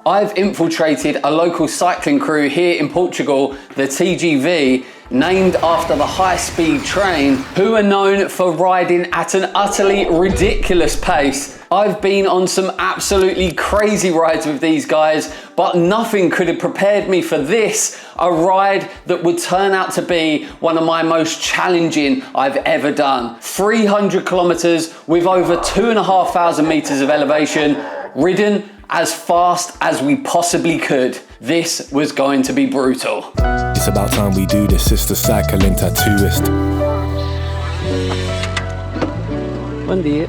I've infiltrated a local cycling crew here in Portugal, the TGV, named after the high-speed train, who are known for riding at an utterly ridiculous pace. I've been on some absolutely crazy rides with these guys, but nothing could have prepared me for this, a ride that would turn out to be one of my most challenging I've ever done. 300 kilometers with over 2,500 meters of elevation, ridden as fast as we possibly could. This was going to be brutal. It's about time we do this, it's the cycling tattooist. Bom dia.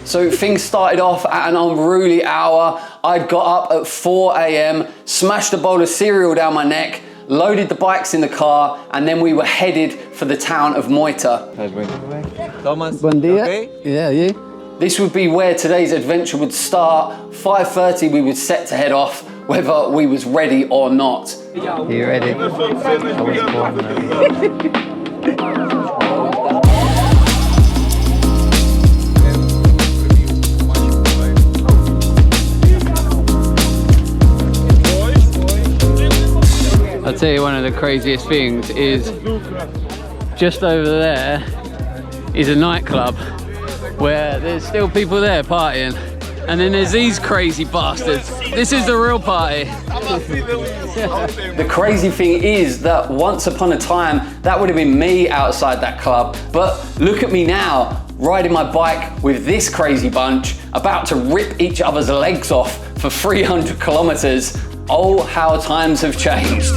So things started off at an unruly hour. I got up at 4 a.m, smashed a bowl of cereal down my neck, loaded the bikes in the car, and then we were headed for the town of Moita. Thomas, Bom dia. okay? Yeah, you? This would be where today's adventure would start. 5:30 we were set to head off, whether we was ready or not. Are you ready? I'll tell you one of the craziest things is just over there is a nightclub where there's still people there partying, and then there's these crazy bastards. This is the real party. The crazy thing is that once upon a time that would have been me outside that club, but look at me now, riding my bike with this crazy bunch, about to rip each other's legs off for 300 kilometers. Oh, how times have changed.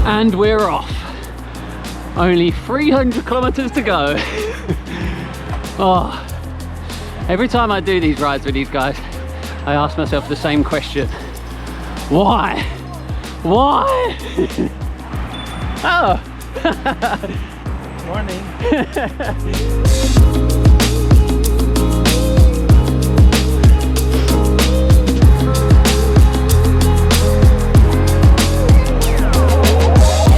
And we're off. Only 300 kilometers to go. Oh, every time I do these rides with these guys, I ask myself the same question. Why? Why? Oh. Morning.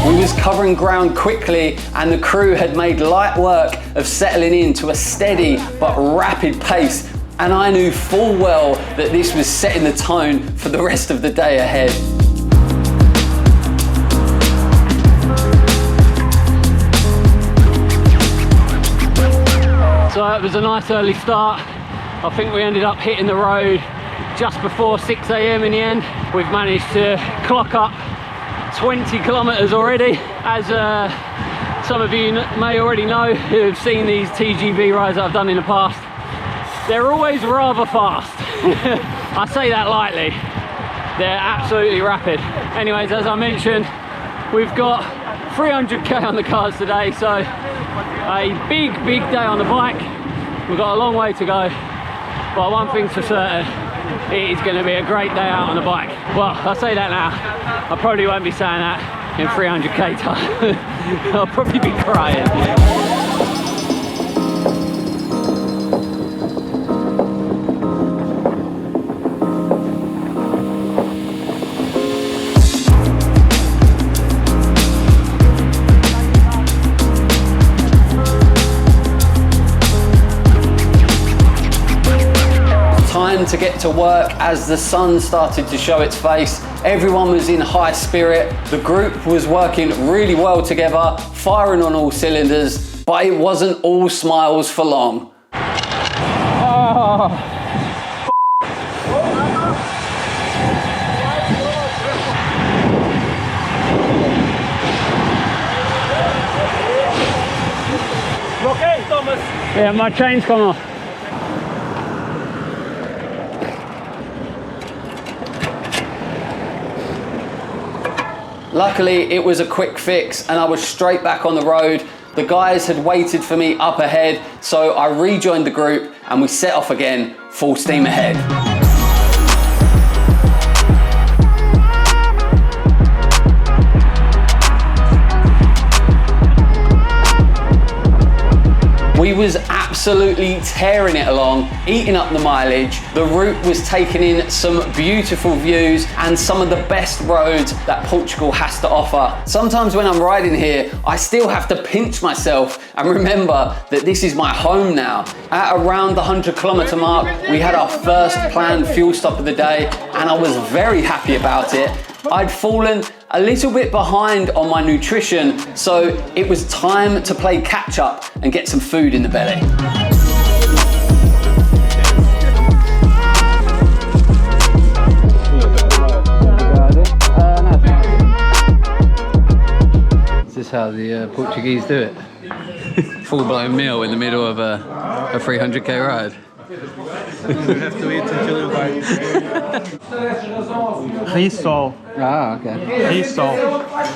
We was covering ground quickly, and the crew had made light work of settling into a steady but rapid pace, and I knew full well that this was setting the tone for the rest of the day ahead. So it was a nice early start. I think we ended up hitting the road just before 6 a.m. in the end. We've managed to clock up 20 kilometers already. As some of you may already know who have seen these TGV rides that I've done in the past, they're always rather fast. I say that lightly. They're absolutely rapid. Anyways, as I mentioned, we've got 300k on the cards today, so a big day on the bike. We've got a long way to go, but one thing's for certain, it is going to be a great day out on the bike. Well, I say that now, I probably won't be saying that in 300k time. I'll probably be crying. Time to get to work as the sun started to show its face. Everyone was in high spirit. The group was working really well together, firing on all cylinders, but it wasn't all smiles for long. Oh. Okay, Thomas. Yeah, my chain's come off. Luckily, it was a quick fix and I was straight back on the road. The guys had waited for me up ahead, so I rejoined the group and we set off again, full steam ahead. We was absolutely tearing it along, eating up the mileage. The route was taking in some beautiful views and some of the best roads that Portugal has to offer. Sometimes when I'm riding here, I still have to pinch myself and remember that this is my home now. At around the 100-kilometer mark, we had our first planned fuel stop of the day, and I was very happy about it. I'd fallen a little bit behind on my nutrition, so it was time to play catch up and get some food in the belly. This is how the Portuguese do it. Full-blown meal in the middle of a 300k ride. You have to eat until you die. Risol. Ah, okay. Risol.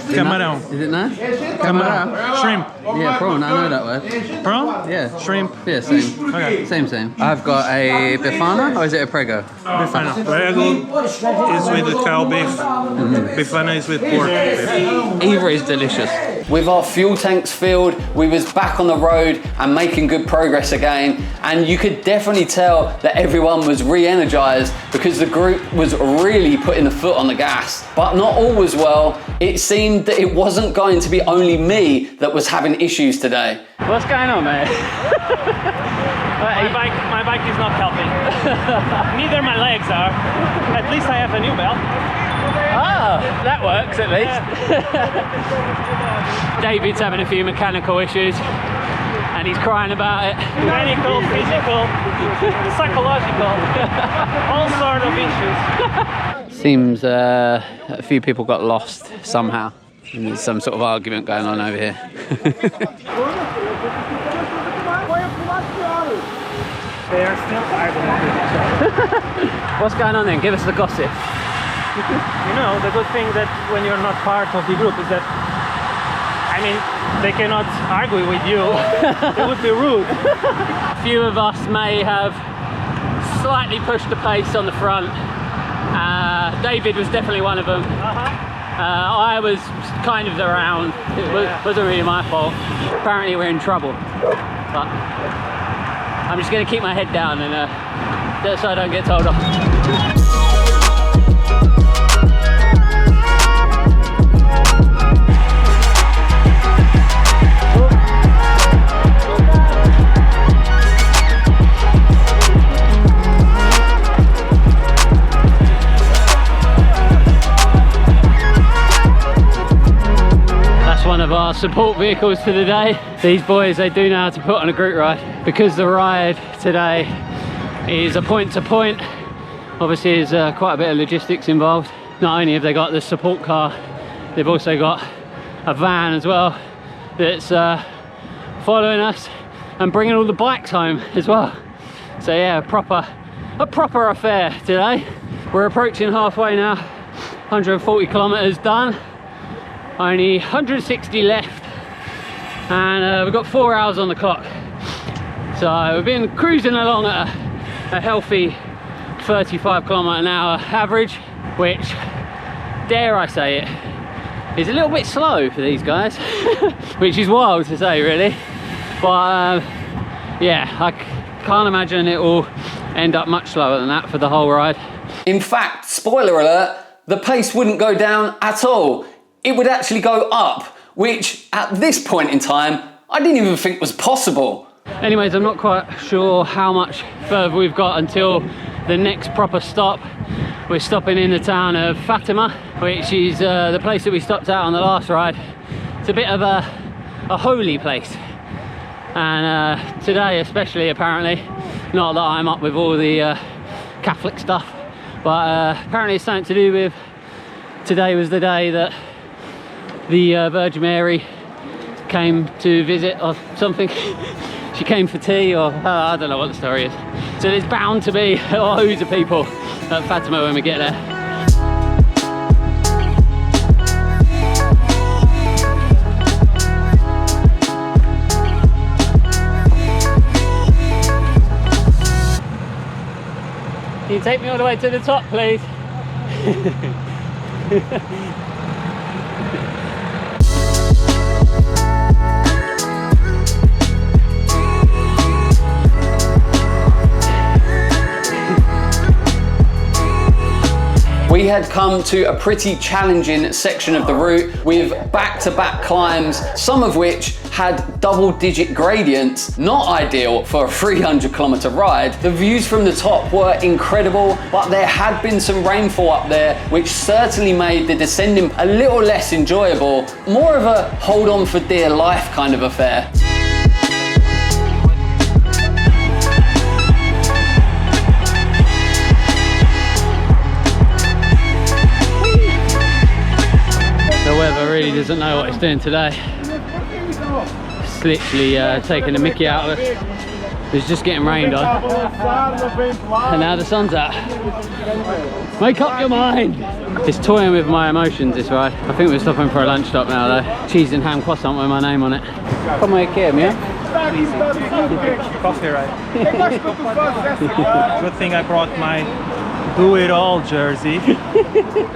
Camarão. Is it nice? Camarão. Shrimp. Yeah, prawn, I know that word. Prawn? Yeah. Shrimp. Yeah, same. Okay. Same. I've got a bifana, or is it a prego? Bifana. Prego is with cow beef. Bifana is with pork beef. Either is delicious. With our fuel tanks filled, we was back on the road and making good progress again. And you could definitely tell that everyone was re-energized because the group was really putting the foot on the gas. But not all was well. It seemed that it wasn't going to be only me that was having issues today. What's going on, mate? My bike is not helping. Neither my legs are. At least I have a new belt. Ah, that works at least. David's having a few mechanical issues and he's crying about it. Mechanical, physical, psychological, all sort of issues. Seems a few people got lost somehow. And there's some sort of argument going on over here. They are still arguing with each other. What's going on then? Give us the gossip. You know, the good thing that when you're not part of the group is that, I mean, they cannot argue with you. It would be rude. A few of us may have slightly pushed the pace on the front. David was definitely one of them. I was kind of around. It wasn't really my fault. Apparently we're in trouble. But I'm just going to keep my head down and so I don't get told off. One of our support vehicles for the day. These boys, they do know how to put on a group ride. Because the ride today is a point to point, obviously there's quite a bit of logistics involved. Not only have they got the support car, they've also got a van as well that's following us and bringing all the bikes home as well. So yeah, a proper affair today. We're approaching halfway now, 140 kilometers done. Only 160 left and we've got 4 hours on the clock. So we've been cruising along at a healthy 35 kilometer an hour average, which, dare I say it, is a little bit slow for these guys, which is wild to say really. But yeah, I can't imagine it will end up much slower than that for the whole ride. In fact, spoiler alert, the pace wouldn't go down at all. It would actually go up, which at this point in time, I didn't even think was possible. Anyways, I'm not quite sure how much further we've got until the next proper stop. We're stopping in the town of Fatima, which is the place that we stopped at on the last ride. It's a bit of a holy place. And today especially, apparently, not that I'm up with all the Catholic stuff, but apparently it's something to do with today was the day that the Virgin Mary came to visit or something. She came for tea, or I don't know what the story is. So there's bound to be loads of people at Fatima when we get there. Can you take me all the way to the top, please? had come to a pretty challenging section of the route with back-to-back climbs, some of which had double-digit gradients, not ideal for a 300-kilometer ride. The views from the top were incredible, but there had been some rainfall up there, which certainly made the descending a little less enjoyable, more of a hold on for dear life kind of affair. The weather really doesn't know what it's doing today. It's literally taking the mickey out of us. It's just getting rained on. And now the sun's out. Make up your mind! It's toying with my emotions, this ride. I think we're stopping for a lunch stop now though. Cheese and ham croissant with my name on it. Come here, Kim, yeah? Coffee, right? Good thing I brought my Do It All jersey.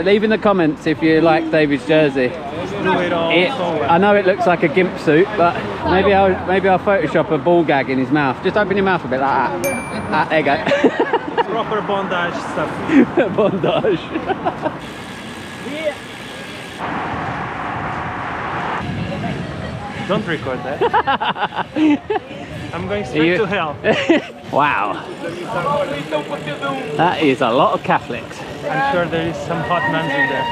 Leave in the comments if you like David's jersey. Do it all. I know it looks like a gimp suit, but maybe I'll Photoshop a ball gag in his mouth. Just open your mouth a bit like that. There you go. Proper bondage stuff. Bondage. Don't record that. I'm going straight to hell. Wow. That is a lot of Catholics. I'm sure there is some hot nuns in there.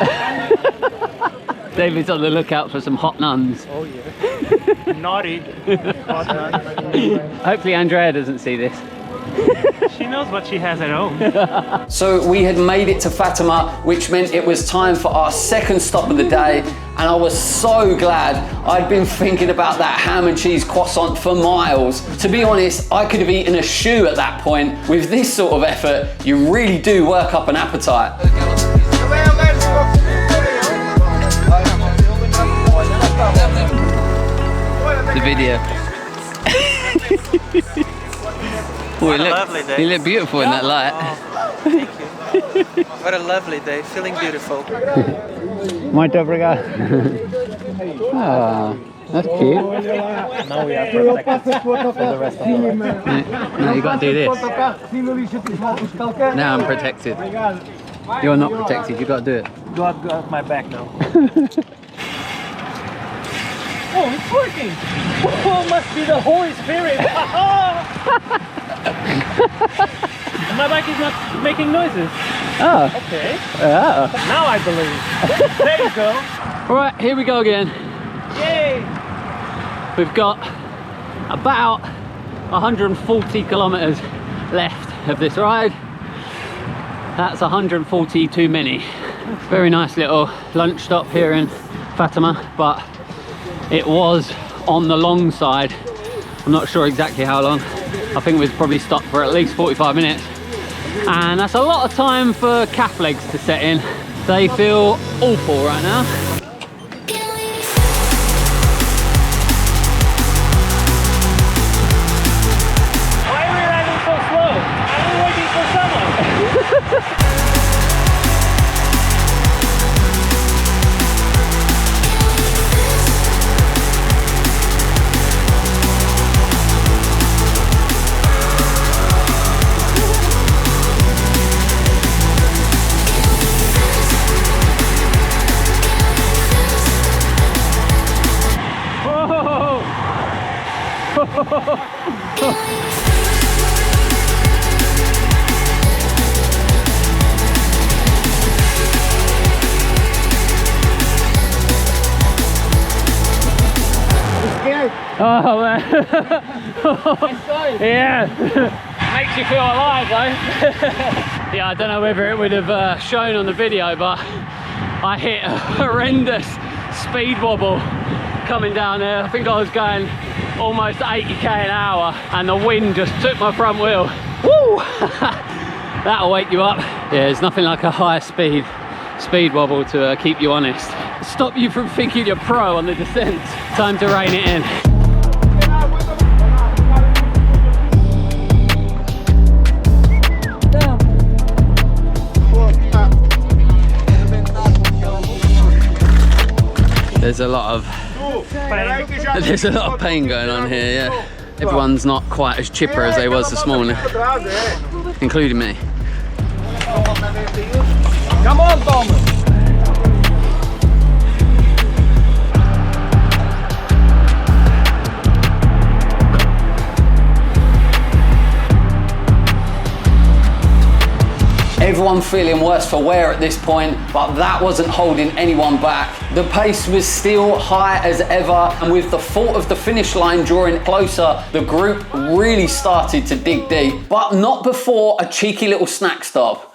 David's on the lookout for some hot nuns. Oh yeah. Naughty hot nuns. Hopefully Andrea doesn't see this. She knows what she has at home. So we had made it to Fatima, which meant it was time for our second stop of the day, and I was so glad. I'd been thinking about that ham and cheese croissant for miles. To be honest, I could have eaten a shoe at that point. With this sort of effort, you really do work up an appetite. The video. What a lovely day. You look beautiful in that light. Oh, thank you. What a lovely day. Feeling beautiful. Muito obrigado. Oh, that's cute. Now we are protected for the rest of the life. No, you got to do this. Now I'm protected. You're not protected. You got to do it. Go out my back now. Oh, it's working! Oh, must be the Holy Spirit! My bike is not making noises. Oh. Okay. Oh. Now I believe. There you go. All right, here we go again. Yay! We've got about 140 kilometers left of this ride. That's 140 too many. Very nice little lunch stop here in Fatima, but it was on the long side. I'm not sure exactly how long. I think we've probably stopped for at least 45 minutes. And that's a lot of time for calf legs to set in. They feel awful right now. Why are we riding so slow? I'm waiting for someone. Oh man. Yeah. Makes you feel alive though. Yeah, I don't know whether it would have shown on the video, but I hit a horrendous speed wobble coming down there. I think I was going almost 80k an hour and the wind just took my front wheel. Woo! That'll wake you up. Yeah, there's nothing like a high speed wobble to keep you honest. Stop you from thinking you're pro on the descent. Time to rein it in. There's a lot of pain going on here, yeah. Everyone's not quite as chipper as they was this morning, including me. Come on, Thomas. Everyone feeling worse for wear at this point, but that wasn't holding anyone back. The pace was still high as ever, and with the thought of the finish line drawing closer, the group really started to dig deep, but not before a cheeky little snack stop.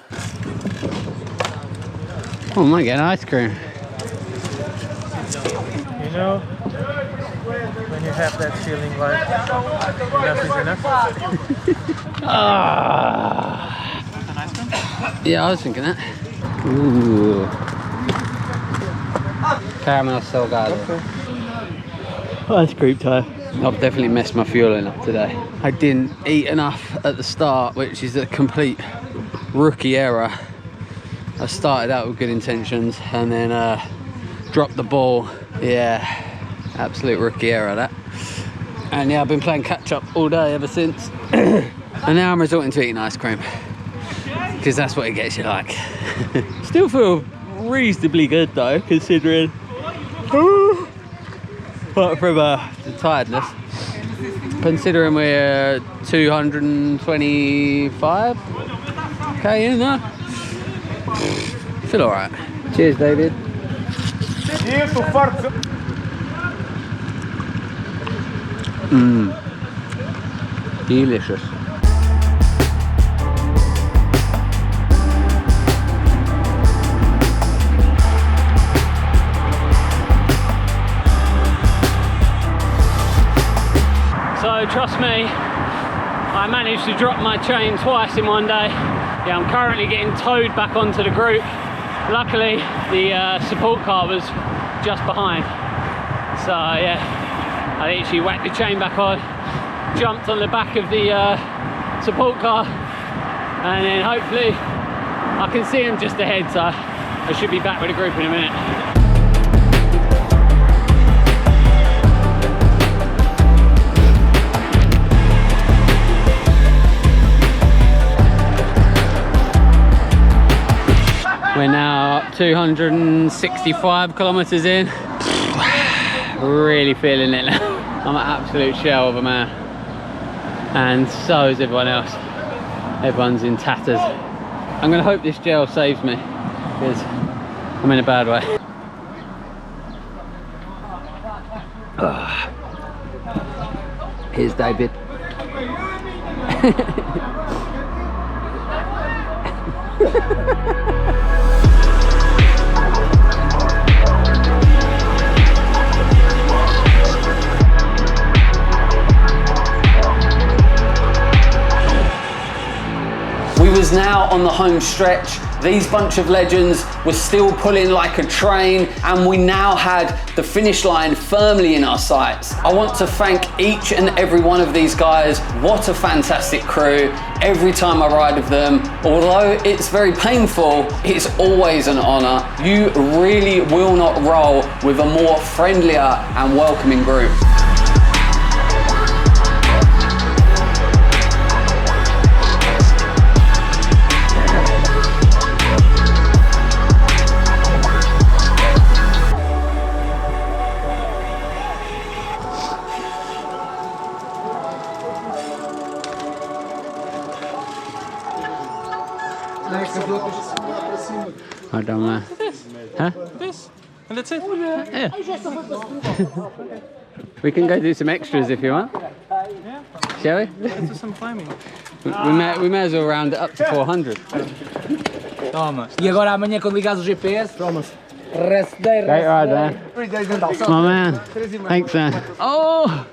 Oh, I might get an ice cream. You know, when you have that feeling like enough is enough. Ah. Yeah, I was thinking that. Ooh. Caramel salgado. Ice cream time. I've definitely messed my fueling up today. I didn't eat enough at the start, which is a complete rookie error. I started out with good intentions and then dropped the ball. Yeah, absolute rookie error that. And yeah, I've been playing catch up all day ever since. And now I'm resorting to eating ice cream, because that's what it gets you like. Still feel reasonably good though, considering apart from the tiredness, considering we're 225k in there. Feel all right. Cheers, David. Delicious. So trust me, I managed to drop my chain twice in one day. Yeah, I'm currently getting towed back onto the group. Luckily, the support car was just behind. So yeah, I literally whacked the chain back on, jumped on the back of the support car, and then hopefully I can see him just ahead, so I should be back with the group in a minute. We're now 265 kilometers in. Really feeling it now. I'm an absolute shell of a man. And so is everyone else. Everyone's in tatters. I'm gonna hope this gel saves me, because I'm in a bad way. Here's David. We was now on the home stretch. These bunch of legends were still pulling like a train, and we now had the finish line firmly in our sights. I want to thank each and every one of these guys. What a fantastic crew. Every time I ride with them, although it's very painful, it's always an honor. You really will not roll with a more friendlier and welcoming group. I don't know. Huh? This, and that's it. Yeah. We can go do some extras if you want. Yeah. Shall we? Let's do some climbing. We may as well round it up to 400. Toma. E agora amanhã quando ligares o GPS, toma. Great ride, man. My man. Thanks, man. Oh!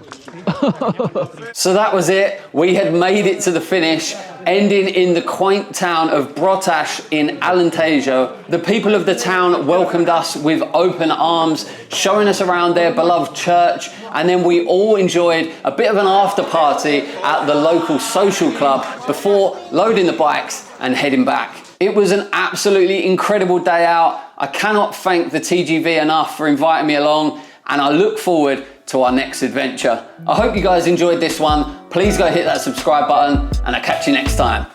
So that was it. We had made it to the finish, ending in the quaint town of Brotash in Alentejo. The people of the town welcomed us with open arms, showing us around their beloved church, and then we all enjoyed a bit of an after party at the local social club before loading the bikes and heading back. It was an absolutely incredible day out. I cannot thank the TGV enough for inviting me along, and I look forward to our next adventure. I hope you guys enjoyed this one. Please go hit that subscribe button, and I'll catch you next time.